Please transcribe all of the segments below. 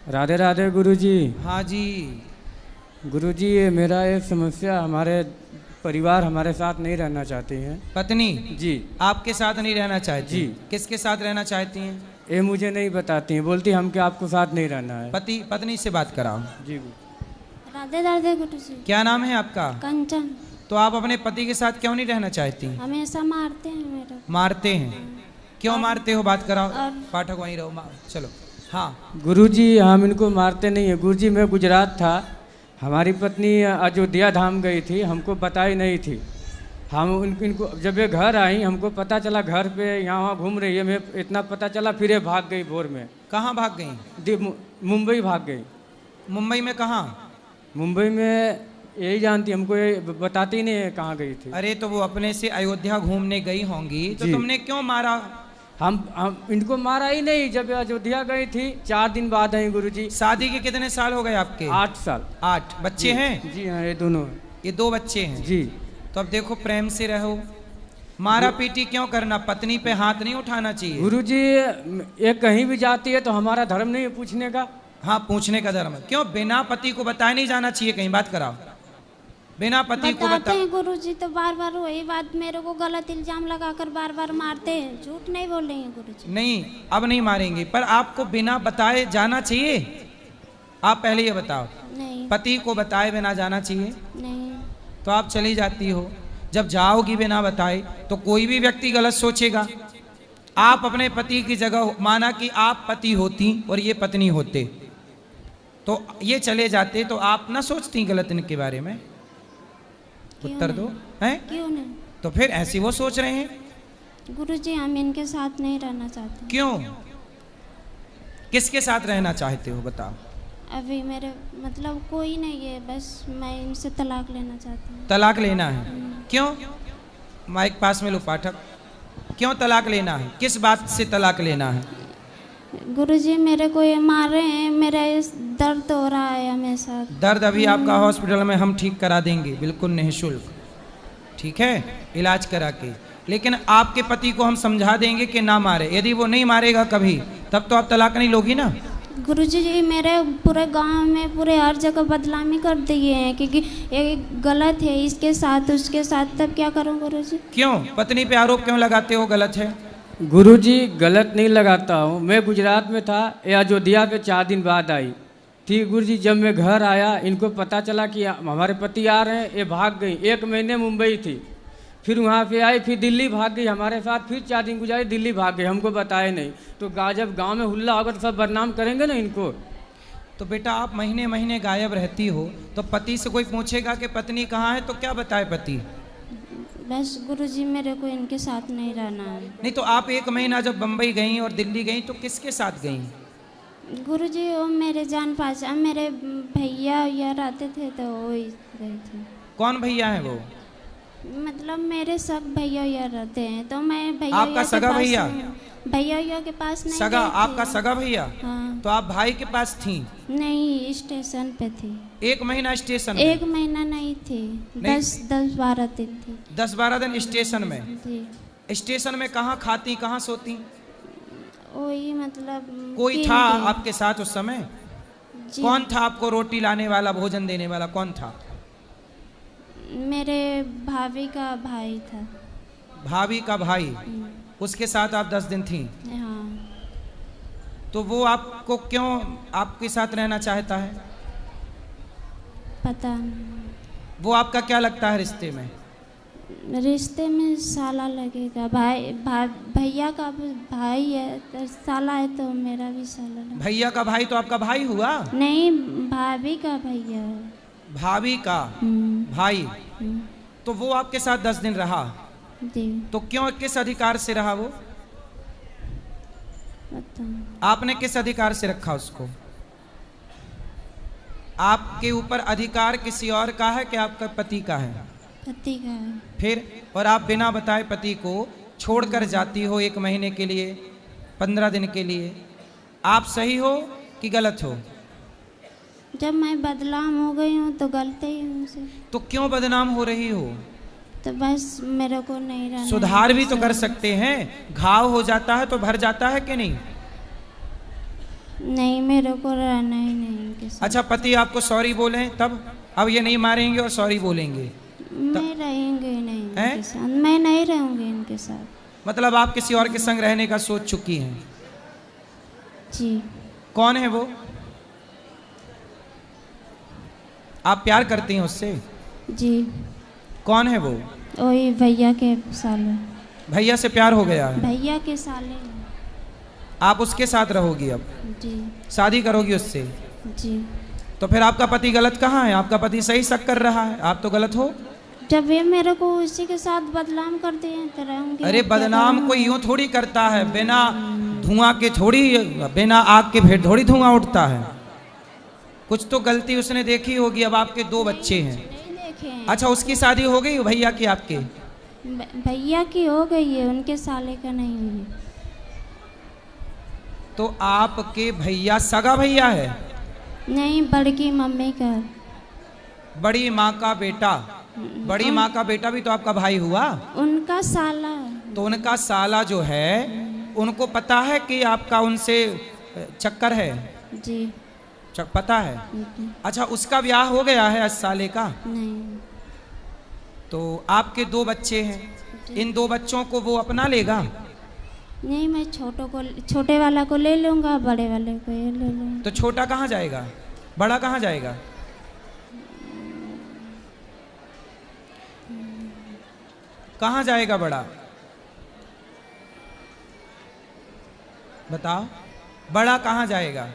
राधे राधे गुरुजी। हाँ जी। गुरुजी, ये मेरा एक समस्या, हमारे परिवार हमारे साथ नहीं रहना चाहती हैं। पत्नी जी। आपके साथ नहीं रहना चाहती? जी। किसके साथ रहना चाहती हैं? ये मुझे नहीं बताती हैं, बोलती हमके आपको साथ नहीं रहना है। पति पत्नी से बात कराओ। जी। राधे राधे गुरुजी। क्या नाम है आपका? कंचन। तो आप अपने पति के साथ क्यों नहीं रहना चाहती? हमेशा मारते हैं मेरे को। मारते हैं? क्यों मारते हो? बात कराओ। और पाठक वहीं रहो, चलो। हाँ गुरुजी, हम इनको मारते नहीं है। गुरुजी, मैं गुजरात था, हमारी पत्नी अयोध्या धाम गई थी, हमको बताई नहीं थी। हम इनको जब ये घर आई, हमको पता चला घर पे यहाँ वहाँ घूम रही है, मैं इतना पता चला, फिर ये भाग गई भोर में। कहाँ भाग गई? मुंबई भाग गई। मुंबई में कहाँ? मुंबई में यही जानती, हमको ये बताती नहीं है कहाँ गई थी। अरे तो वो अपने से अयोध्या घूमने गई होंगी, तो जी। तुमने क्यों मारा? हम इनको मारा ही नहीं। जब अयोध्या गई थी 4 दिन बाद आई गुरुजी। शादी के कितने साल हो गए आपके? 8 साल। 8 बच्चे हैं? जी हाँ, ये दोनों। ये 2 बच्चे हैं? जी। तो अब देखो, प्रेम से रहो, मारा पीटी क्यों करना? पत्नी पे हाथ नहीं उठाना चाहिए। गुरुजी, ये कहीं भी जाती है तो हमारा धर्म नहीं है पूछने का। हाँ, पूछने का धर्म है। क्यों बिना पति को बताए नहीं जाना चाहिए कहीं? बात कराओ। बिना पति को बताते बता। हैं गुरुजी, तो बार बार वही बात मेरे को गलत इल्जाम लगाकर बार बार मारते हैं। झूठ नहीं बोल रही हैं गुरुजी। नहीं, अब नहीं मारेंगे, पर आपको बिना बताए जाना चाहिए? आप पहले ये बताओ। नहीं। पति को बताए बिना जाना चाहिए? नहीं। तो आप चली जाती हो। जब जाओगी बिना बताए तो कोई भी व्यक्ति गलत सोचेगा। आप अपने पति की जगह, माना कि आप पति होती और ये पत्नी होते, तो ये चले जाते, तो आप ना सोचती गलत इनके बारे में? उत्तर दो। हैं? क्यों नहीं? तो फिर ऐसी वो सोच रहे हैं। गुरुजी, हम इनके साथ नहीं रहना चाहते। क्यों? किसके साथ रहना चाहते हो बताओ? अभी मेरे मतलब कोई नहीं है, बस मैं इनसे तलाक लेना चाहती हूँ। तलाक लेना है? क्यों? माइक पास में लो पाठक। क्यों तलाक लेना है? किस बात से तलाक लेना है? गुरुजी, मेरे को ये मार रहे हैं, मेरा इस दर्द हो रहा है हमेशा। दर्द अभी आपका हॉस्पिटल में हम ठीक करा देंगे, बिल्कुल निःशुल्क, ठीक है, इलाज करा के। लेकिन आपके पति को हम समझा देंगे कि ना मारे। यदि वो नहीं मारेगा कभी, तब तो आप तलाक नहीं लोगी ना? गुरुजी जी, मेरे पूरे गांव में पूरे हर जगह बदनामी कर दिए हैं, क्योंकि ये गलत है, इसके साथ उसके साथ। तब क्या करूं गुरुजी? क्यों पत्नी पे आरोप क्यों लगाते हो? गलत है? गुरुजी, गलत नहीं लगाता हूँ। मैं गुजरात में था, ये अयोध्या पे 4 दिन बाद आई थी। गुरुजी, जब मैं घर आया, इनको पता चला कि हमारे पति आ रहे हैं, ये भाग गई। 1 महीने मुंबई थी, फिर वहाँ पे आई, फिर दिल्ली भाग गई हमारे साथ, फिर 4 दिन गुजारी, दिल्ली भाग गई, हमको बताए नहीं। तो जब गांव में हुल्ला होगा तो सब बदनाम करेंगे ना इनको। तो बेटा, आप महीने महीने गायब रहती हो, तो पति से कोई पूछेगा कि पत्नी कहाँ है, तो क्या बताए पति? बस गुरुजी, मेरे को इनके साथ नहीं रहना है। नहीं तो आप 1 महीना जब बम्बई गई और दिल्ली गई, तो किसके साथ गई? गुरुजी, वो मेरे जान पहचान, मेरे भैया या रहते थे, तो वो ही गए थे। कौन भैया है वो? मतलब मेरे सग भैया या रहते हैं, तो मैं भैया आपका सगा भैया? भैया के पास नहीं सगा? गई थी। आपका सगा भैया? हाँ। तो आप भाई के पास थी? नहीं, स्टेशन पे थी। 1 महीना स्टेशन में? 1 महीना नहीं थी, 10-12 दिन थी। 10-12 दिन स्टेशन में? जी। स्टेशन में कहाँ खाती, कहाँ सोती? वही मतलब कोई तीन था दिन। आपके साथ उस समय? जी। कौन था आपको रोटी लाने वाला, भोजन देने वाला? कौन था? मेरे भाभी का भाई था। भाभी का भाई? उसके साथ आप 10 दिन थी? हाँ। तो वो आपको क्यों आपके साथ रहना चाहता है? पता नहीं। वो आपका क्या लगता है रिश्ते में? रिश्ते में साला लगेगा। भैया का भाई है, तो साला है, तो मेरा भी साला लगेगा। भैया का भाई तो आपका भाई हुआ? नहीं, भाभी का भैया है। भाभी का भाई? तो वो आपके साथ 10 दिन रहा? जी। तो क्यों, किस अधिकार से रहा वो? पता। आपने किस अधिकार से रखा उसको? आपके ऊपर अधिकार किसी और का है कि आपका पति का है? पति का है। फिर? और आप बिना बताए पति को छोड़कर जाती हो 1 महीने के लिए, 15 दिन के लिए। आप सही हो कि गलत हो? जब मैं बदनाम हो गई हूँ तो गलती ही मुझसे। तो क्यों बदनाम हो रही हो? तो बस मेरे को नहीं रहना। सुधार भी तो कर सकते हैं। घाव हो जाता है तो भर जाता है कि नहीं? नहीं, मेरे को रहना ही नहीं इनके साथ। अच्छा, पति आपको सॉरी बोले तब? अब ये नहीं मारेंगे और सॉरी बोलेंगे? मैं रहेंगे ही नहीं हैं? इनके साथ, मैं नहीं रहूंगी इनके साथ। मतलब आप किसी और के संग रहने का सोच चुकी हैं? जी। कौन है वो? आप प्यार करती हैं उससे? जी। कौन है वो? वही भैया के साले। भैया से प्यार हो गया है? भैया के साले। आप उसके साथ रहोगी अब? जी। शादी करोगी उससे? जी। तो फिर आपका पति गलत कहाँ है? आपका पति सही शक कर रहा है, आप तो गलत हो। जब ये मेरे को उसी के साथ बदनाम कर दिए तो रहूंगी। अरे अब क्या बदनाम करूं? कोई यूं थोड़ी करता है, बिना धुआं के थोड़ी, बिना आग के फिर थोड़ी धुआं उठता है। कुछ तो गलती उसने देखी होगी। अब आपके 2 बच्चे हैं। नहीं देखे हैं। अच्छा, उसकी शादी हो गई भैया की आपके? भैया की हो गई है, उनके साले का नहीं हुई। तो आपके भैया सगा भैया है? नहीं, बड़की मम्मी का। बड़ी माँ का बेटा? बड़ी माँ का बेटा भी तो आपका भाई हुआ। उनका साला। तो उनका साला जो है, उनको पता है कि आपका उनसे चक्कर है? जी। पता है। अच्छा, उसका ब्याह हो गया है 80 साले का? नहीं। तो आपके 2 बच्चे हैं, इन 2 बच्चों को वो अपना लेगा? नहीं, मैं छोटे वाला को ले लूंगा, बड़े वाले को ये ले लूंगा। तो छोटा कहाँ जाएगा? बड़ा कहाँ जाएगा? कहाँ जाएगा बड़ा? बताओ, बड़ा कहाँ जाएगा?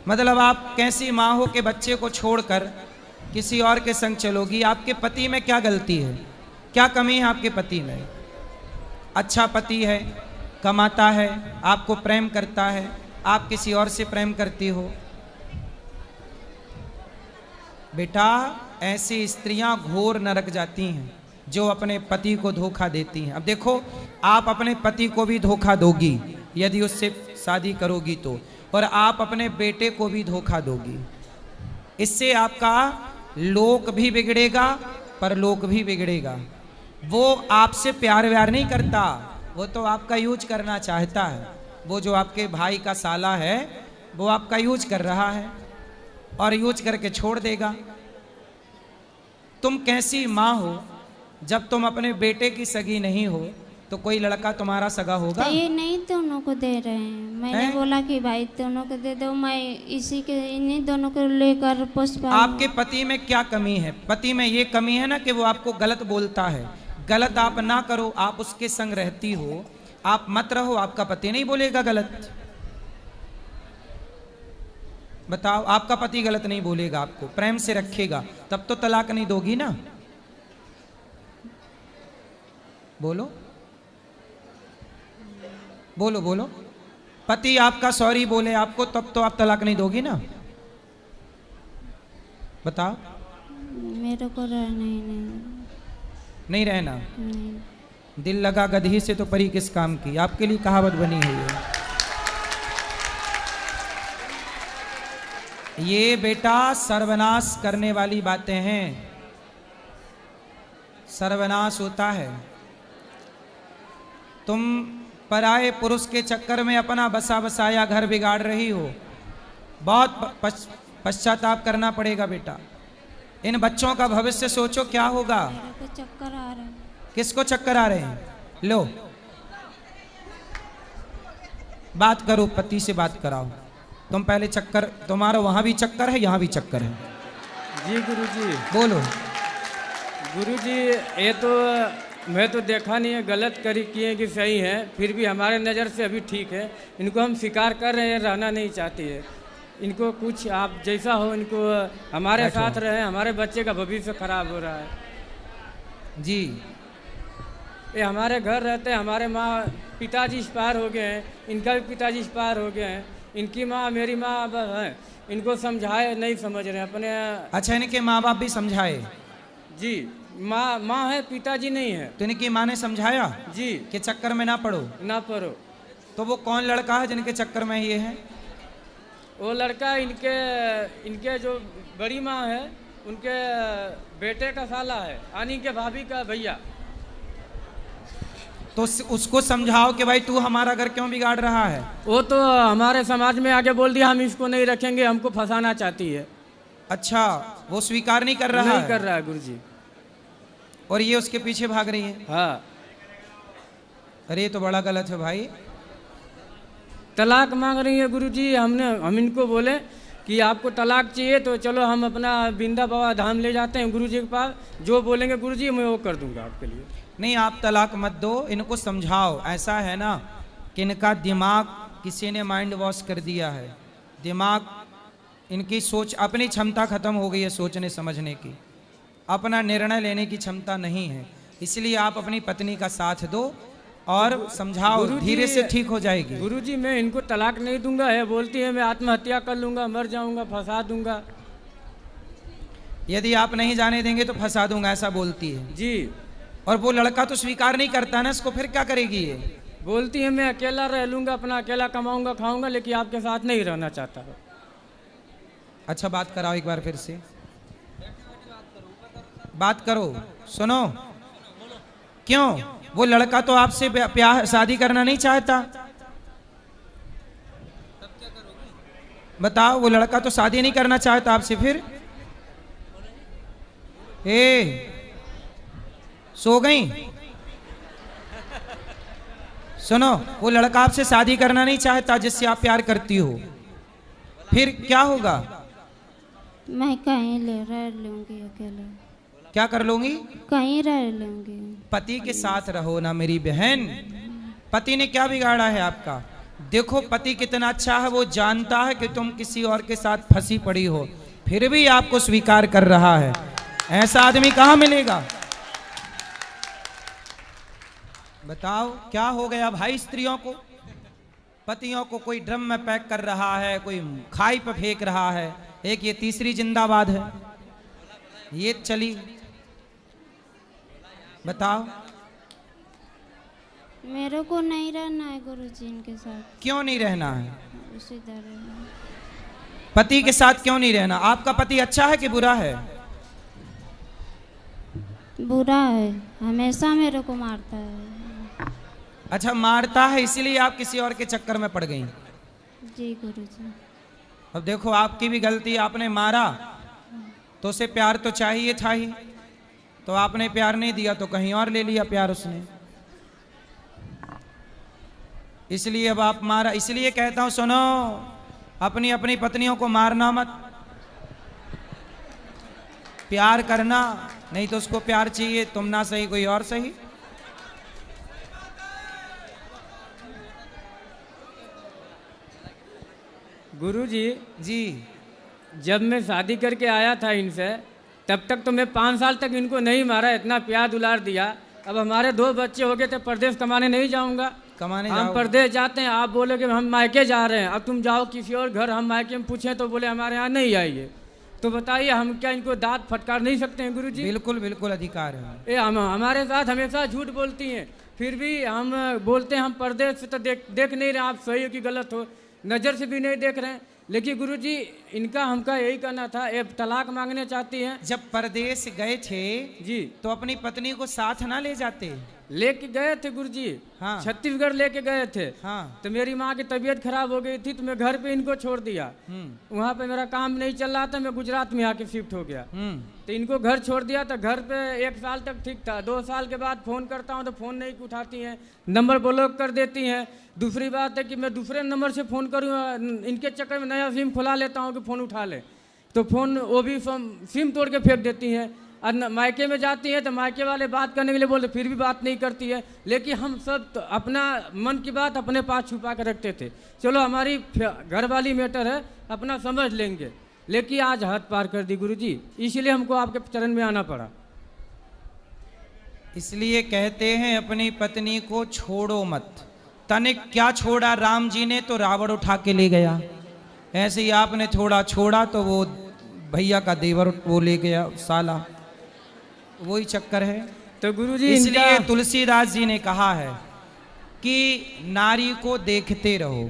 मतलब आप कैसी माँ हो कि बच्चे को छोड़कर किसी और के संग चलोगी? आपके पति में क्या गलती है? क्या कमी है आपके पति में? अच्छा पति है, कमाता है, आपको प्रेम करता है, आप किसी और से प्रेम करती हो। बेटा, ऐसी स्त्रियां घोर नरक जाती हैं जो अपने पति को धोखा देती हैं। अब देखो, आप अपने पति को भी धोखा दोगी यदि उससे शादी करोगी तो, और आप अपने बेटे को भी धोखा दोगी। इससे आपका लोक भी बिगड़ेगा, परलोक भी बिगड़ेगा। वो आपसे प्यार व्यार नहीं करता, वो तो आपका यूज करना चाहता है। वो जो आपके भाई का साला है, वो आपका यूज कर रहा है और यूज करके छोड़ देगा। तुम कैसी माँ हो? जब तुम अपने बेटे की सगी नहीं हो तो कोई लड़का तुम्हारा सगा होगा? तो ये नहीं दोनों को दे रहे हैं। मैंने बोला कि भाई दोनों को दे दो, मैं इसी के इन्हीं दोनों को लेकर पुष्पा। आपके पति में क्या कमी है? पति में ये कमी है ना कि वो आपको गलत बोलता है। गलत आप ना करो, आप उसके संग रहती हो, आप मत रहो, आपका पति नहीं बोलेगा गलत। बताओ, आपका पति गलत नहीं बोलेगा, आपको प्रेम से रखेगा, तब तो तलाक नहीं दोगी ना? बोलो बोलो बोलो। पति आपका सॉरी बोले आपको, तब तो आप तलाक नहीं दोगी ना? बताओ। मेरे को रहना ही नहीं रहना? नहीं। दिल लगा गधी से तो परी किस काम की, आपके लिए कहावत बनी है ये बेटा सर्वनाश करने वाली बातें हैं। सर्वनाश होता है। तुम पराये पुरुष के चक्कर में अपना बसा बसाया घर बिगाड़ रही हो। बहुत पश्चाताप करना पड़ेगा बेटा। इन बच्चों का भविष्य सोचो क्या होगा। मेरे को चक्कर आ रहा है। किसको चक्कर आ रहे हैं? लो बात करो, पति से बात कराओ। तुम पहले चक्कर, तुम्हारा वहां भी चक्कर है, यहाँ भी चक्कर है। जी गुरुजी। बोलो। गुरुजी, ये तो मैं तो देखा नहीं है, गलत करी किए कि सही है, फिर भी हमारे नज़र से अभी ठीक है। इनको हम स्वीकार कर रहे हैं, रहना नहीं चाहती है। इनको कुछ आप जैसा हो, इनको हमारे साथ रहे, हमारे बच्चे का भविष्य खराब हो रहा है। जी, ये हमारे घर रहते हैं, हमारे माँ पिताजी एक्सपायर हो गए हैं, इनका भी पिताजी एक्सपायर हो गए हैं, इनकी माँ मेरी माँ अब है। इनको समझाए नहीं समझ रहे अपने। अच्छा, इनके माँ बाप भी समझाए? जी, माँ है, पिताजी नहीं है। तो इनकी माँ ने समझाया जी कि चक्कर में ना पड़ो? ना पढ़ो। तो वो कौन लड़का है जिनके चक्कर में ये है? वो लड़का इनके जो बड़ी माँ है, उनके बेटे का साला है, आनी के भाभी का भैया। तो उसको समझाओ कि भाई तू हमारा घर क्यों बिगाड़ रहा है। वो तो हमारे समाज में आके बोल दिया हम इसको नहीं रखेंगे, हमको फंसाना चाहती है। अच्छा, वो स्वीकार नहीं कर रहा नहीं है? कर रहा है गुरुजी। और ये उसके पीछे भाग रही है। हाँ, अरे ये तो बड़ा गलत है भाई। तलाक मांग रही है गुरुजी। हम इनको बोले कि आपको तलाक चाहिए तो चलो हम अपना बिंदा बाबा धाम ले जाते हैं गुरुजी के पास, जो बोलेंगे गुरुजी मैं वो कर दूंगा आपके लिए। नहीं, आप तलाक मत दो, इनको समझाओ। ऐसा है ना कि इनका दिमाग किसी ने माइंड वॉश कर दिया है। दिमाग, इनकी सोच, अपनी क्षमता खत्म हो गई है सोचने समझने की, अपना निर्णय लेने की क्षमता नहीं है। इसलिए आप अपनी पत्नी का साथ दो और समझाओ, धीरे से ठीक हो जाएगी। गुरुजी मैं इनको तलाक नहीं दूंगा है, बोलती है मैं आत्महत्या कर लूंगा, मर जाऊंगा, फंसा दूंगा। यदि आप नहीं जाने देंगे तो फंसा दूंगा, ऐसा बोलती है जी। और वो लड़का तो स्वीकार नहीं करता ना इसको, फिर क्या करेगी ये? बोलती है मैं अकेला रह लूंगा, अपना अकेला कमाऊंगा खाऊंगा, लेकिन आपके साथ नहीं रहना चाहता है। अच्छा, बात कराओ एक बार फिर से, बात करो, सुनो। क्यों? वो लड़का तो आपसे प्यार शादी करना नहीं चाहता। बताओ, वो लड़का तो शादी नहीं करना चाहता आपसे, फिर सो गई? सुनो, वो लड़का आपसे शादी करना नहीं चाहता जिससे आप प्यार करती हो, फिर क्या होगा? मैं कहीं रह लूंगी अकेले। क्या कर लूंगी? कहीं रह लूंगी। पति के साथ रहो ना मेरी बहन। पति ने क्या बिगाड़ा है आपका? देखो पति कितना अच्छा है, वो जानता है कि तुम किसी और के साथ फंसी पड़ी हो, फिर भी आपको स्वीकार कर रहा है। ऐसा आदमी कहाँ मिलेगा? बताओ क्या हो गया भाई स्त्रियों को? पतियों को कोई ड्रम में पैक कर रहा है, कोई खाई पे फेंक रहा है, एक ये तीसरी जिंदाबाद है, ये चली। बताओ। मेरे को नहीं रहना है गुरुजी इनके साथ। क्यों नहीं रहना है? उसी तरह पति के साथ क्यों नहीं रहना? आपका पति अच्छा है कि बुरा है? बुरा है, हमेशा मेरे को मारता है। अच्छा, मारता है, इसीलिए आप किसी और के चक्कर में पड़ गई। जी गुरुजी। अब देखो आपकी भी गलती, आपने मारा तो उसे प्यार तो चाहिए था ही, तो आपने प्यार नहीं दिया तो कहीं और ले लिया प्यार उसने, इसलिए अब आप मारा। इसलिए कहता हूं सुनो, अपनी अपनी पत्नियों को मारना मत, प्यार करना। नहीं तो उसको प्यार चाहिए, तुम ना सही कोई और सही। गुरुजी जी, जब मैं शादी करके आया था इनसे, तब तक तो मैं 5 साल तक इनको नहीं मारा, इतना प्यार दुलार दिया। अब हमारे 2 बच्चे हो गए थे, परदेश कमाने नहीं जाऊंगा। कमाने हम जाओ। परदेश जाते हैं, आप बोले कि हम मायके जा रहे हैं, अब तुम जाओ किसी और घर। हम मायके में पूछें तो बोले हमारे यहाँ नहीं आइए। तो बताइए हम क्या इनको दांत फटकार नहीं सकते हैं गुरुजी? बिल्कुल बिल्कुल अधिकार है। ये हमारे साथ हमेशा झूठ बोलती हैं, फिर भी हम बोलते हैं हम परदेश से तो देख नहीं रहे, आप सही हो कि गलत हो, नज़र से भी नहीं देख रहे हैं। लेकिन गुरुजी इनका हमका यही करना था, ये तलाक मांगने चाहती हैं। जब परदेश गए थे जी, तो अपनी पत्नी को साथ ना ले जाते? लेके गए थे गुरुजी। हाँ। छत्तीसगढ़ लेके गए थे। हाँ। तो मेरी माँ की तबीयत खराब हो गई थी, तो मैं घर पे इनको छोड़ दिया। वहाँ पे मेरा काम नहीं चल रहा था, मैं गुजरात में आके शिफ्ट हो गया। तो इनको घर छोड़ दिया, तो घर पे 1 साल तक ठीक था। 2 साल के बाद फ़ोन करता हूँ तो फ़ोन नहीं उठाती हैं, नंबर ब्लॉक कर देती हैं। दूसरी बात है कि मैं दूसरे नंबर से फ़ोन करूँ, इनके चक्कर में नया सिम खुला लेता हूँ कि फ़ोन उठा ले, तो फ़ोन वो भी सिम तोड़ के फेंक देती हैं। और मायके में जाती हैं तो मायके वाले बात करने के लिए बोलते, फिर भी बात नहीं करती है। लेकिन हम सब तो अपना मन की बात अपने पास छुपा कर रखते थे, चलो हमारी घर वाली मैटर है, अपना समझ लेंगे। लेकिन आज हद पार कर दी गुरुजी, इसीलिए हमको आपके चरण में आना पड़ा। इसलिए कहते हैं अपनी पत्नी को छोड़ो मत। तनिक क्या छोड़ा राम जी ने, तो रावण उठा के ले गया। ऐसे ही आपने थोड़ा छोड़ा तो वो भैया का देवर वो ले गया साला, वही चक्कर है। तो गुरुजी इसलिए तुलसीदास जी ने कहा है कि नारी को देखते रहो,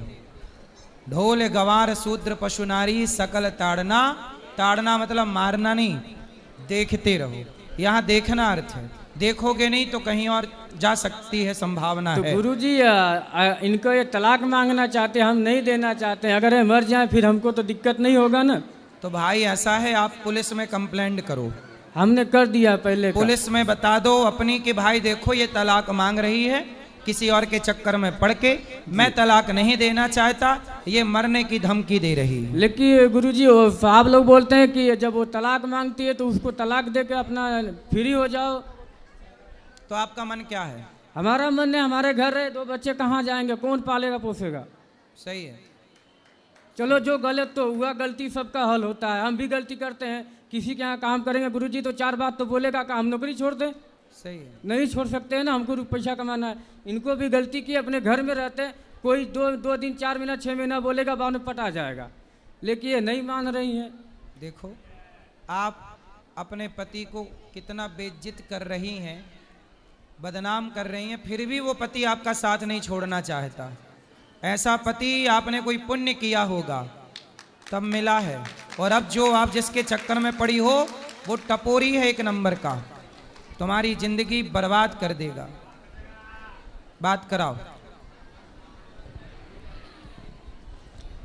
ढोल गवार शूद्र पशु नारी सकल ताड़ना। ताड़ना मतलब मारना नहीं, देखते रहो। यहाँ देखना अर्थ है। देखोगे नहीं तो कहीं और जा सकती है, संभावना तो है। गुरुजी इनको ये तलाक मांगना चाहते हैं, हम नहीं देना चाहते हैं। अगर ये मर जाए फिर हमको तो दिक्कत नहीं होगा ना। तो भाई ऐसा है, आप पुलिस में कंप्लेंट करो। हमने कर दिया पहले का। पुलिस में बता दो अपनी कि भाई देखो ये तलाक मांग रही है, किसी और के चक्कर में पड़ के, मैं तलाक नहीं देना चाहता, ये मरने की धमकी दे रही है। लेकिन गुरुजी आप लोग बोलते हैं कि जब वो तलाक मांगती है तो उसको तलाक दे के अपना फ्री हो जाओ। तो आपका मन क्या है? हमारा मन है, हमारे घर है, 2 बच्चे कहाँ जाएंगे, कौन पालेगा पोसेगा। सही है। चलो जो गलत तो हुआ, गलती सबका हल होता है, हम भी गलती करते हैं। किसी के यहाँ काम करेंगे गुरुजी तो 4 बात तो बोलेगा कि हम नौकरी छोड़ दें। सही है। नहीं छोड़ सकते हैं ना, हमको पैसा कमाना है। इनको भी गलती की, अपने घर में रहते हैं, कोई 2 दिन 4 महीना 6 महीना बोलेगा, बाद में पटा जाएगा। लेकिन ये नहीं मान रही हैं। देखो आप अपने पति को कितना बेइज्जत कर रही हैं, बदनाम कर रही हैं, फिर भी वो पति आपका साथ नहीं छोड़ना चाहता। ऐसा पति आपने कोई पुण्य किया होगा तब मिला है, और अब जो आप जिसके चक्कर में पड़ी हो वो टपोरी है, 1 नंबर का, तुम्हारी जिंदगी बर्बाद कर देगा। बात कराओ।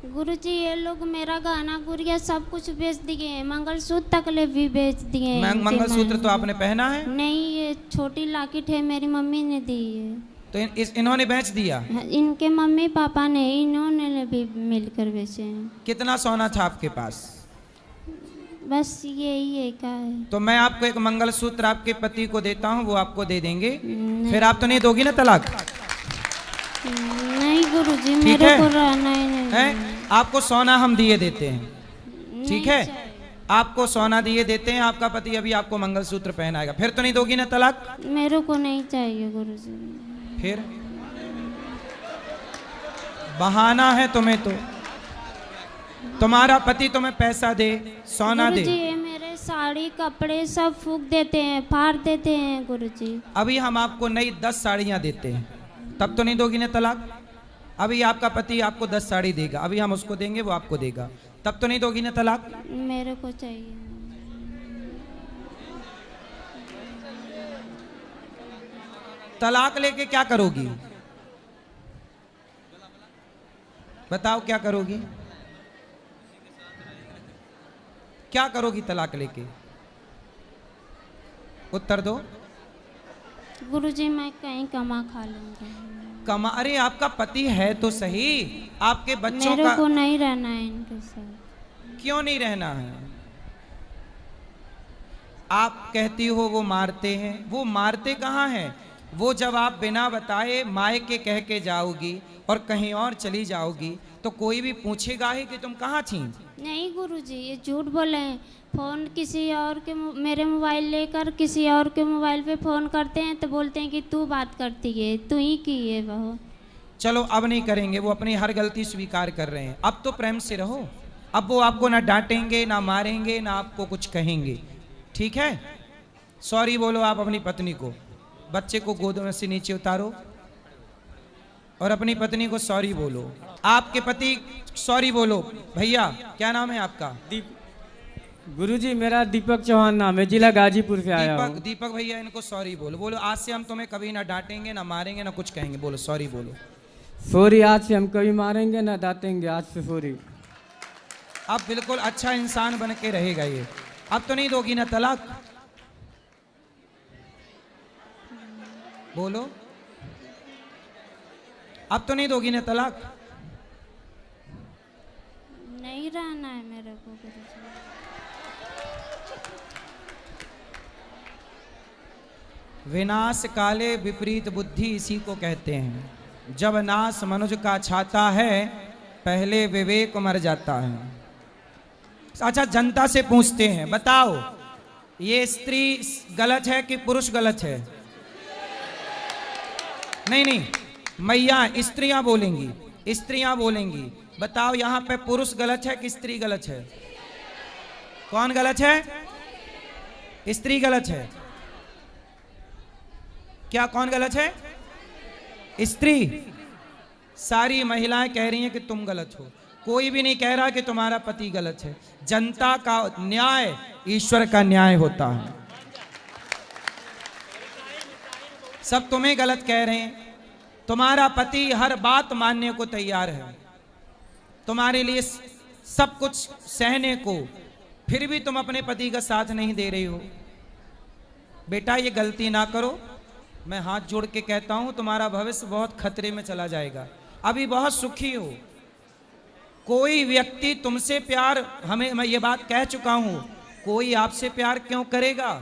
गुरुजी ये लोग मेरा गहना गुड़िया सब कुछ बेच दिए हैं, मंगलसूत्र तक ले भी बेच दिए हैं। मंगलसूत्र तो आपने पहना है? नहीं, ये छोटी लॉकेट है, मेरी मम्मी ने दी है। तो इन्होंने बेच दिया? इनके मम्मी पापा ने, इन्होंने भी मिलकर बेचे हैं। कितना सोना था आपके पास? बस यही है का है। तो मैं आपको एक मंगलसूत्र आपके पति को देता हूँ, वो आपको दे देंगे। फिर आप तो नहीं दोगी ना तलाक? नहीं गुरुजी, मेरे को रहना ही नहीं है। आपको सोना हम दिए देते हैं, ठीक है? आपको सोना दिए देते हैं, आपका पति अभी आपको मंगलसूत्र पहनाएगा। फिर तो नहीं दोगी ना तलाक? मेरे को नहीं चाहिए गुरुजी। फिर बहाना है तुम्हें, तो तुम्हारा पति तुम्हें पैसा दे, सोना दे। गुरुजी ये मेरे साड़ी कपड़े सब फूक देते हैं, फाड़ देते हैं गुरुजी। अभी हम आपको नई 10 साड़ियां देते हैं, तब तो नहीं दोगी ना तलाक? अभी आपका पति आपको 10 साड़ी देगा, अभी हम उसको देंगे, वो आपको देगा, तब तो नहीं दोगी ना तलाक? मेरे को चाहिए। तलाक लेके क्या करोगी? बताओ क्या करोगी? क्या करोगी तलाक लेके? उत्तर दो। गुरुजी मैं कहीं कमा खा लूंगा। कमा? अरे आपका पति है तो सही, आपके बच्चों मेरे का को नहीं रहना है इनके साथ। क्यों नहीं रहना है? आप कहती हो वो मारते हैं, वो मारते कहाँ हैं? वो जब आप बिना बताए मायके कह के जाओगी और कहीं और चली जाओगी तो कोई भी पूछेगा ही कि तुम कहाँ थी। नहीं गुरुजी ये झूठ बोले हैं। फ़ोन किसी और के मेरे मोबाइल लेकर किसी और के मोबाइल पे फ़ोन करते हैं तो बोलते हैं कि तू बात करती है, तू ही की है बहू। चलो अब नहीं करेंगे, वो अपनी हर गलती स्वीकार कर रहे हैं। अब तो प्रेम से रहो, अब वो आपको ना डांटेंगे ना मारेंगे ना आपको कुछ कहेंगे, ठीक है? सॉरी बोलो आप अपनी पत्नी को, बच्चे को गोद में से नीचे उतारो और अपनी पत्नी को सॉरी बोलो। आपके पति सॉरी बोलो। भैया क्या नाम है आपका? गुरुजी मेरा दीपक चौहान नाम है, जिला गाजीपुर से आया हूँ। दीपक भैया इनको सॉरी बोलो। बोलो आज से हम तुम्हें कभी ना डांटेंगे ना मारेंगे ना कुछ कहेंगे। बोलो सॉरी बोलो। सॉरी, आज से हम कभी मारेंगे ना डांटेंगे, आज से सॉरी। अब बिल्कुल अच्छा इंसान बन के रहेगा ये। अब तो नहीं दोगी ना तलाक? बोलो अब तो नहीं दोगी ना तलाक? नहीं रहना है मेरे को गुरुजी। विनाश काले विपरीत बुद्धि इसी को कहते हैं। जब नाश मनुज का छाता है पहले विवेक मर जाता है। अच्छा जनता से पूछते हैं, बताओ ये स्त्री गलत है कि पुरुष गलत है? नहीं नहीं मैया स्त्रियां बोलेंगी, स्त्रियां बोलेंगी। बताओ यहाँ पे पुरुष गलत है कि स्त्री गलत है? कौन गलत है? स्त्री गलत है क्या? कौन गलत है? स्त्री। सारी महिलाएं कह रही हैं कि तुम गलत हो, कोई भी नहीं कह रहा कि तुम्हारा पति गलत है। जनता का न्याय ईश्वर का न्याय होता है। सब तुम्हें गलत कह रहे हैं। तुम्हारा पति हर बात मानने को तैयार है, तुम्हारे लिए सब कुछ सहने को, फिर भी तुम अपने पति का साथ नहीं दे रही हो। बेटा ये गलती ना करो, मैं हाथ जोड़ के कहता हूं, तुम्हारा भविष्य बहुत खतरे में चला जाएगा। अभी बहुत सुखी हो। कोई व्यक्ति तुमसे प्यार, मैं ये बात कह चुका हूं, कोई आपसे प्यार क्यों करेगा?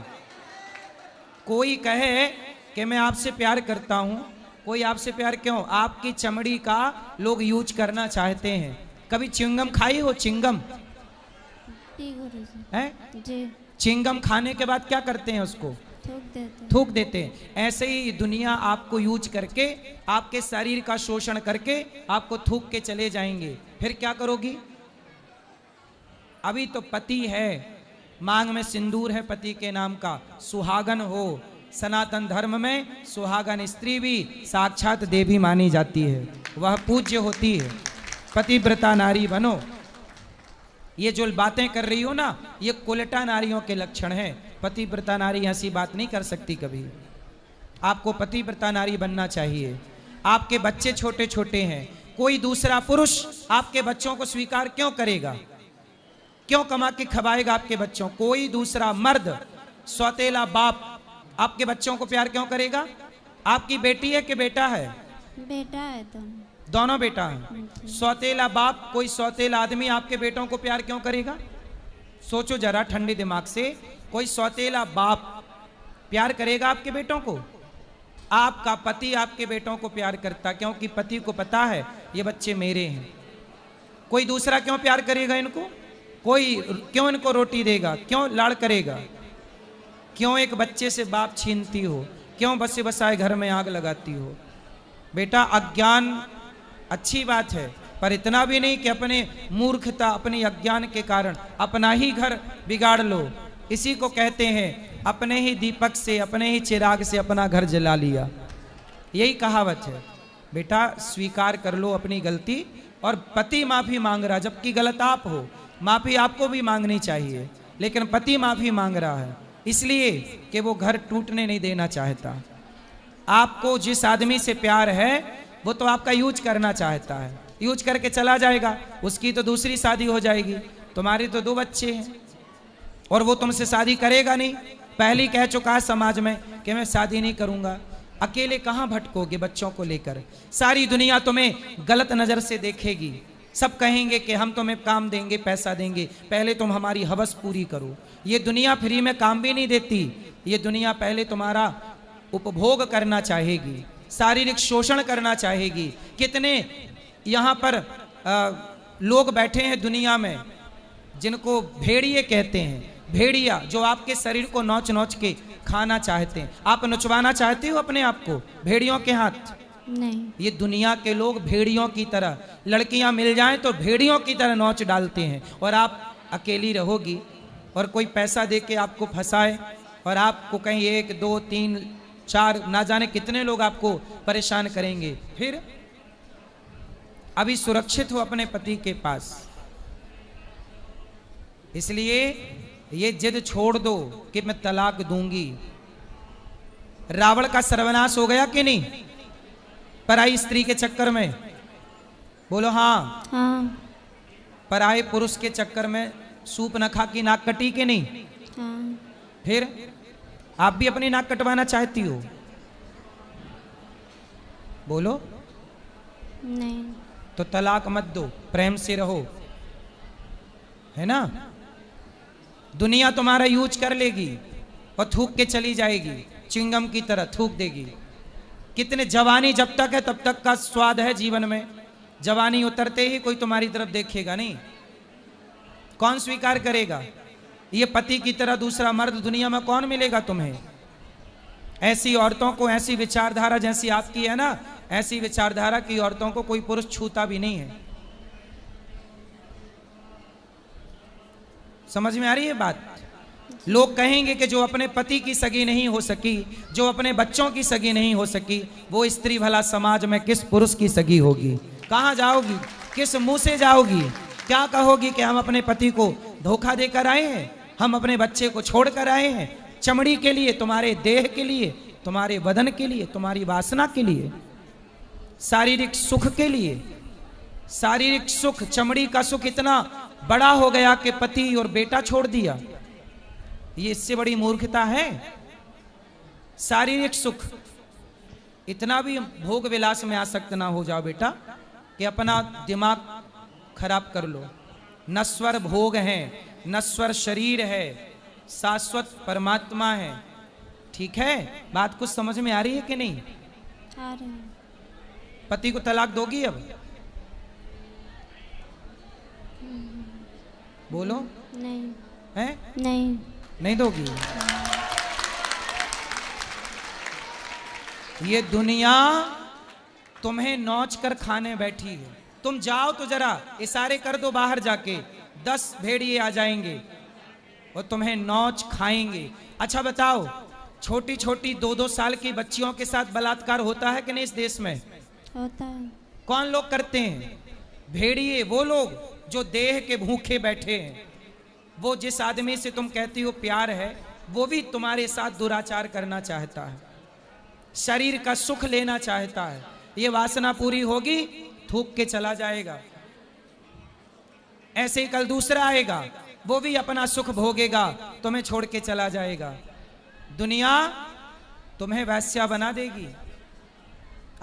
कोई कहे कि मैं आपसे प्यार करता हूं, कोई आपसे प्यार क्यों? आपकी चमड़ी का लोग यूज करना चाहते हैं। कभी चिंगम खाई हो? चिंगम है? चिंगम खाने के बाद क्या करते हैं? उसको थूक देते हैं। ऐसे ही दुनिया आपको यूज करके, आपके शरीर का शोषण करके आपको थूक के चले जाएंगे। फिर क्या करोगी? अभी तो पति है, मांग में सिंदूर है पति के नाम का, सुहागन हो। सनातन धर्म में सुहागन स्त्री भी साक्षात देवी मानी जाती है, वह पूज्य होती है। पतिव्रता नारी बनो। ये जो बातें कर रही हो ना, ये कुलटा नारियों के लक्षण है। पतिव्रता नारी ऐसी बात नहीं कर सकती कभी। आपको पतिव्रता नारी बनना चाहिए। आपके बच्चे छोटे छोटे हैं, कोई दूसरा पुरुष आपके बच्चों को स्वीकार क्यों करेगा? क्यों कमा के खवाएगा आपके बच्चों? कोई दूसरा मर्द, सौतेला बाप आपके बच्चों को प्यार क्यों करेगा? आपकी बेटी है कि बेटा है? बेटा है, दोनों बेटा है। सौतेला बाप, कोई सौतेला आदमी आपके बेटों को प्यार क्यों करेगा? सोचो जरा ठंडे दिमाग से। कोई सौतेला बाप प्यार करेगा आपके बेटों को? आपका पति आपके बेटों को प्यार करता, क्योंकि पति को पता है ये बच्चे मेरे हैं। कोई दूसरा क्यों प्यार करेगा इनको? कोई क्यों इनको रोटी देगा? क्यों लाड़ करेगा? क्यों एक बच्चे से बाप छीनती हो? क्यों बसे बसाए घर में आग लगाती हो? बेटा अज्ञान अच्छी बात है, पर इतना भी नहीं कि अपने मूर्खता, अपने अज्ञान के कारण अपना ही घर बिगाड़ लो। इसी को कहते हैं अपने ही दीपक से, अपने ही चिराग से अपना घर जला लिया। यही कहावत है। बेटा स्वीकार कर लो अपनी गलती। और पति माफी मांग रहा, जबकि गलत आप हो। माफी आपको भी मांगनी चाहिए, लेकिन पति माफी मांग रहा है इसलिए कि वो घर टूटने नहीं देना चाहता। आपको जिस आदमी से प्यार है वो तो आपका यूज करना चाहता है, यूज करके चला जाएगा। उसकी तो दूसरी शादी हो जाएगी, तुम्हारी तो 2 बच्चे हैं, और वो तुमसे शादी करेगा नहीं। पहले कह चुका है समाज में कि मैं शादी नहीं करूंगा। अकेले कहाँ भटकोगे बच्चों को लेकर? सारी दुनिया तुम्हें गलत नजर से देखेगी। सब कहेंगे कि हम तुम्हें काम देंगे, पैसा देंगे, पहले तुम हमारी हवस पूरी करो। ये दुनिया फ्री में काम भी नहीं देती। ये दुनिया पहले तुम्हारा उपभोग करना चाहेगी, शारीरिक शोषण करना चाहेगी। कितने यहाँ पर लोग बैठे हैं दुनिया में जिनको भेड़िए कहते हैं। भेड़िया जो आपके शरीर को नोच नोच के खाना चाहते हैं। आप नचवाना चाहते हो अपने आप को भेड़ियों के हाथ? नहीं। ये दुनिया के लोग भेड़ियों की तरह, लड़कियां मिल जाएं तो भेड़ियों की तरह नोच डालते हैं। और आप अकेली रहोगी और कोई पैसा दे के आपको फंसाए और आपको कहीं 1, 2, 3, 4 ना जाने कितने लोग आपको परेशान करेंगे। फिर अभी सुरक्षित हो अपने पति के पास, इसलिए ये जिद छोड़ दो कि मैं तलाक दूंगी। रावण का सर्वनाश हो गया कि नहीं पराई स्त्री के चक्कर में? बोलो हाँ। हाँ। पराये पुरुष के चक्कर में सूप न खा की नाक कटी कि नहीं? हाँ। फिर आप भी अपनी नाक कटवाना चाहती हो? बोलो। नहीं। तो तलाक मत दो, प्रेम से रहो, है ना? दुनिया तुम्हारा यूज कर लेगी और थूक के चली जाएगी, चिंगम की तरह थूक देगी। कितने जवानी जब तक है तब तक का स्वाद है जीवन में। जवानी उतरते ही कोई तुम्हारी तरफ देखेगा नहीं। कौन स्वीकार करेगा? ये पति की तरह दूसरा मर्द दुनिया में कौन मिलेगा तुम्हें? ऐसी औरतों को, ऐसी विचारधारा जैसी आपकी है ना, ऐसी विचारधारा की औरतों को कोई पुरुष छूता भी नहीं है। समझ में आ रही है बात? लोग कहेंगे कि जो अपने पति की सगी नहीं हो सकी, जो अपने बच्चों की सगी नहीं हो सकी, वो स्त्री भला समाज में किस पुरुष की सगी होगी? कहाँ जाओगी? किस मुंह से जाओगी? क्या कहोगी कि हम अपने पति को धोखा देकर आए हैं, हम अपने बच्चे को छोड़कर आए हैं? चमड़ी के लिए, तुम्हारे देह के लिए, तुम्हारे बदन के लिए, तुम्हारी वासना के लिए, शारीरिक सुख के लिए। शारीरिक सुख, चमड़ी का सुख इतना बड़ा हो गया कि पति और बेटा छोड़ दिया। ये इससे बड़ी मूर्खता है? शारीरिक सुख, इतना भी भोग विलास में आसक्त ना हो जाओ बेटा कि अपना दिमाग खराब कर लो। नश्वर भोग है, नश्वर शरीर है, शाश्वत परमात्मा है। ठीक है, बात कुछ समझ में आ रही है कि नहीं? आ रहे हैं। पति को तलाक दोगी अब? बोलो। नहीं है? नहीं नहीं दोगी? ये दुनिया तुम्हें नोच कर खाने बैठी है। तुम जाओ तो जरा इशारे कर दो बाहर जाके, 10 भेड़िए आ जाएंगे और तुम्हें नोच खाएंगे। अच्छा बताओ, छोटी छोटी 2-2 साल की बच्चियों के साथ बलात्कार होता है कि नहीं इस देश में? होता है। कौन लोग करते हैं? भेड़िए, वो लोग जो देह के भूखे बैठे हैं। वो जिस आदमी से तुम कहती हो प्यार है, वो भी तुम्हारे साथ दुराचार करना चाहता है, शरीर का सुख लेना चाहता है। ये वासना पूरी होगी, थूक के चला जाएगा। ऐसे ही कल दूसरा आएगा, वो भी अपना सुख भोगेगा, तुम्हें छोड़ के चला जाएगा। दुनिया तुम्हें वैश्या बना देगी।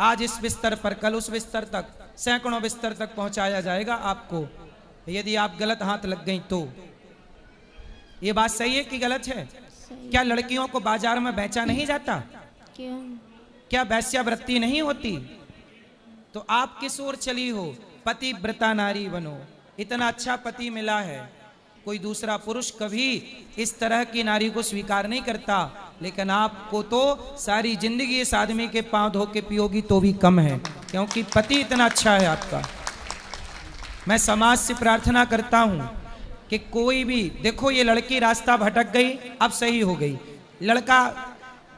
आज इस बिस्तर पर, कल उस बिस्तर तक, सैकड़ों बिस्तर तक पहुंचाया जाएगा आपको, यदि आप गलत हाथ लग गई तो। ये बात सही है कि गलत है? सही। क्या लड़कियों को बाजार में बेचा नहीं जाता? क्यों? क्या वैश्यावृत्ति नहीं होती? तो आप किस ओर चली हो? पतिव्रता नारी बनो। इतना अच्छा पति मिला है, कोई दूसरा पुरुष कभी इस तरह की नारी को स्वीकार नहीं करता, लेकिन आपको तो सारी जिंदगी इस आदमी के पांव धो के पियोगी तो भी कम है, क्योंकि पति इतना अच्छा है आपका। मैं समाज से प्रार्थना करता हूं कि कोई भी, देखो ये लड़की रास्ता भटक गई, अब सही हो गई, लड़का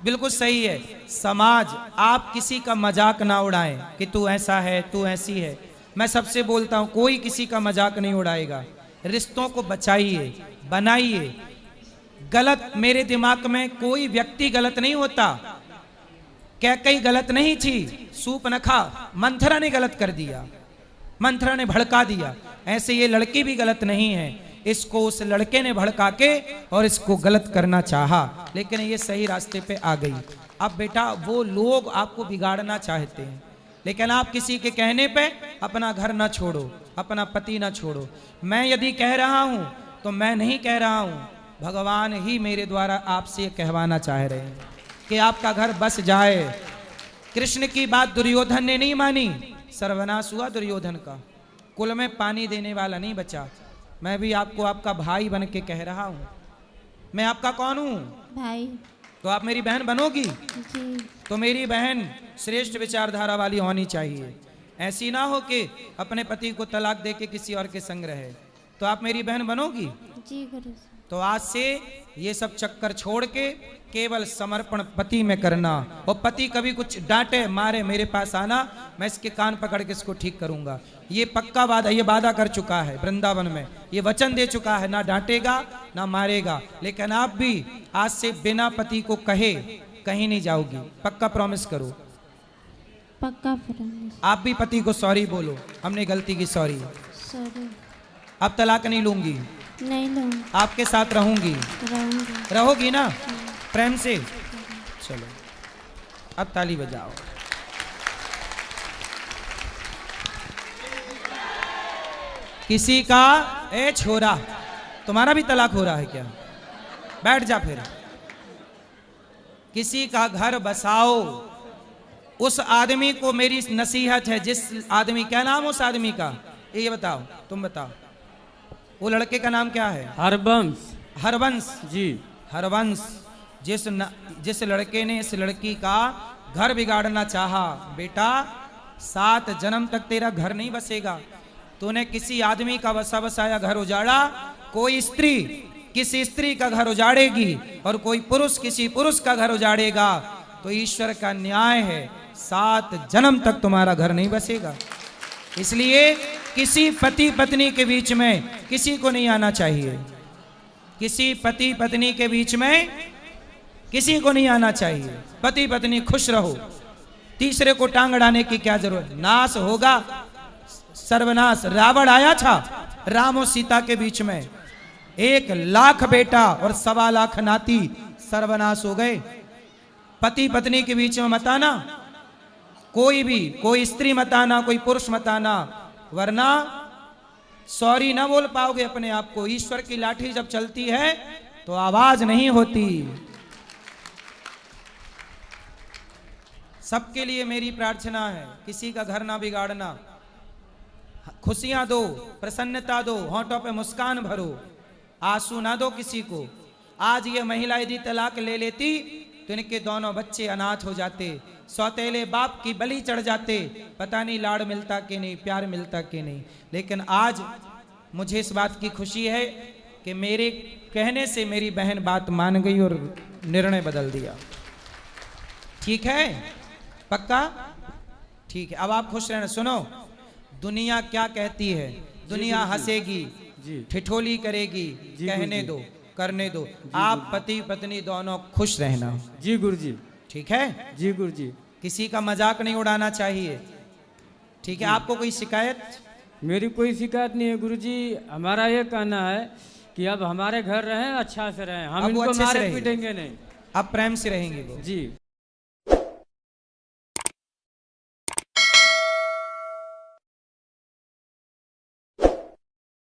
बिल्कुल सही है। समाज, आप किसी का मजाक ना उड़ाएं कि तू ऐसा है, तू ऐसी है। मैं सबसे बोलता हूं, कोई किसी का मजाक नहीं उड़ाएगा। रिश्तों को बचाइए, बनाइए। गलत, मेरे दिमाग में कोई व्यक्ति गलत नहीं होता। कैकई गलत नहीं थी, सूपनखा मंथरा ने गलत कर दिया, मंथरा ने भड़का दिया। ऐसे ये लड़की भी गलत नहीं है, इसको उस लड़के ने भड़का के और इसको गलत करना चाहा, लेकिन ये सही रास्ते पे आ गई। अब बेटा, वो लोग आपको बिगाड़ना चाहते हैं, लेकिन आप किसी के कहने पे अपना घर ना छोड़ो, अपना पति ना छोड़ो। मैं यदि कह रहा हूं तो मैं नहीं कह रहा हूं, भगवान ही मेरे द्वारा आपसे ये कहवाना चाह रहे हैं कि आपका घर बस जाए। कृष्ण की बात दुर्योधन ने नहीं मानी, सर्वनाश हुआ दुर्योधन का, कुल में पानी देने वाला नहीं बचा। मैं भी आपको आपका भाई बन के कह रहा हूं। मैं आपका कौन हूं? भाई। तो आप मेरी बहन बनोगी? जी। तो मेरी बहन श्रेष्ठ विचारधारा वाली होनी चाहिए। ऐसी ना हो कि अपने पति को तलाक दे के किसी और के संग रहे। तो आप मेरी बहन बनोगी? जी गुरु जी। तो आज से ये सब चक्कर छोड़ के केवल समर्पण पति में करना। और पति कभी कुछ डांटे मारे, मेरे पास आना, मैं इसके कान पकड़ के इसको ठीक करूंगा। ये पक्का वादा, ये वादा कर चुका है वृंदावन में, ये वचन दे चुका है, ना डांटेगा ना मारेगा। लेकिन आप भी आज से बिना पति को कहे कहीं नहीं जाओगी, पक्का प्रॉमिस करो। पक्का प्रॉमिस। आप भी पति को सॉरी बोलो, हमने गलती की, सॉरी, सॉरी। अब तलाक नहीं लूंगी, नहीं लूँगी। आपके साथ रहूंगी। रहूँगी। रहोगी ना प्रेम से? चलो अब ताली बजाओ। किसी का, ए छोरा, तुम्हारा भी तलाक हो रहा है क्या? बैठ जा फिर। किसी का घर बसाओ। उस आदमी को मेरी नसीहत है, जिस आदमी, क्या नाम उस आदमी का, ये बताओ, तुम बताओ। वो लड़के का नाम क्या है? हरबंश। हरवंश जी। हरवंश। जिस लड़के ने इस लड़की का घर बिगाड़ना चाहा, बेटा 7 जन्म तक तेरा घर नहीं बसेगा। तूने किसी आदमी का बसा बसाया घर उजाड़ा, कोई स्त्री किसी स्त्री का घर उजाड़ेगी और कोई पुरुष किसी पुरुष का घर उजाड़ेगा, तो ईश्वर का न्याय है, 7 जन्म तक तुम्हारा घर नहीं बसेगा। इसलिए किसी पति पत्नी के बीच में किसी को नहीं आना चाहिए। किसी पति पत्नी के बीच में किसी को नहीं आना चाहिए। पति पत्नी खुश रहो, तीसरे को टांग अड़ाने की क्या जरूरत। नाश होगा सर्वनाश। रावण आया था राम और सीता के बीच में, 1,00,000 बेटा और 1,25,00,000 नाती, सर्वनाश हो गए। पति पत्नी के बीच में मत आना, कोई भी, कोई स्त्री मत आना, कोई पुरुष मत आना, वरना सॉरी ना बोल पाओगे अपने आप को। ईश्वर की लाठी जब चलती है तो आवाज नहीं होती। सबके लिए मेरी प्रार्थना है, किसी का घर ना बिगाड़ना, खुशियां दो, प्रसन्नता दो, होंठों पे मुस्कान भरो, आंसू ना दो किसी को। आज ये महिला यदि तलाक ले लेती तो इनके दोनों बच्चे अनाथ हो जाते, सौतेले बाप की बलि चढ़ जाते, पता नहीं लाड़ मिलता कि नहीं, प्यार मिलता कि नहीं। लेकिन आज मुझे इस बात की खुशी है कि मेरे कहने से मेरी बहन बात मान गई और निर्णय बदल दिया। ठीक है, पक्का? ठीक है, अब आप खुश रहना। सुनो, दुनिया क्या कहती है, दुनिया हंसेगी, ठिठोली करेगी, कहने दो, करने दो। आप पति पत्नी दोनों खुश रहना। जी गुरुजी। ठीक है जी गुरुजी। किसी का मजाक नहीं उड़ाना चाहिए। ठीक है, आपको कोई शिकायत? मेरी कोई शिकायत नहीं है गुरुजी। हमारा ये कहना है कि अब हमारे घर रहें, अच्छा से रहें, हम अब वो इनको अच्छे से मारे रहेंगे। पीटेंगे नहीं, आप प्रेम से रहेंगे वो। जी।